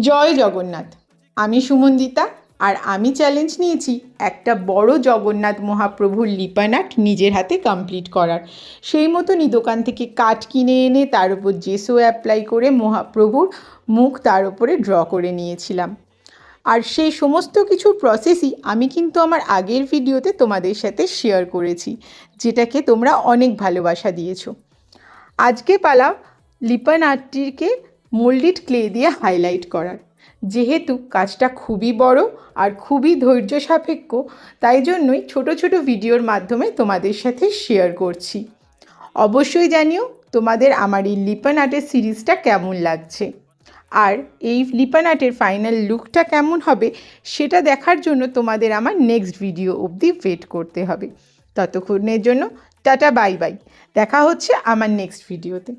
জয় জগন্নাথ। আমি সুমন্দিতা আর আমি চ্যালেঞ্জ নিয়েছি একটা বড় জগন্নাথ মহাপ্রভুর লিপান আর্ট নিজের হাতে কমপ্লিট করার। সেই মতনই দোকান থেকে কাঠ কিনে এনে তার উপর জেসো অ্যাপ্লাই করে মহাপ্রভুর মুখ তার উপরে ড্র করে নিয়েছিলাম। আর সেই সমস্ত কিছুর প্রসেসই আমি কিন্তু আমার আগের ভিডিওতে তোমাদের সাথে শেয়ার করেছি, যেটাকে তোমরা অনেক ভালোবাসা দিয়েছো। আজকে পালা লিপান আর্টটিকে মোল্ডেড ক্লে দিয়ে হাইলাইট করার। যেহেতু কাজটা খুবই বড় আর খুবই ধৈর্য সাপেক্ষ, তাই জন্যই ছোট ছোট ভিডিওর মাধ্যমে তোমাদের সাথে শেয়ার করছি। অবশ্যই জানিও তোমাদের আমার এই লিপান আর্টের সিরিজটা কেমন লাগছে, আর এই লিপান আর্টের ফাইনাল লুকটা কেমন হবে সেটা দেখার জন্য তোমাদের আমার নেক্সট ভিডিও অবধি ওয়েট করতে হবে। ততক্ষণের জন্য টাটা, বাই বাই। দেখা হচ্ছে আমার নেক্সট ভিডিওতে।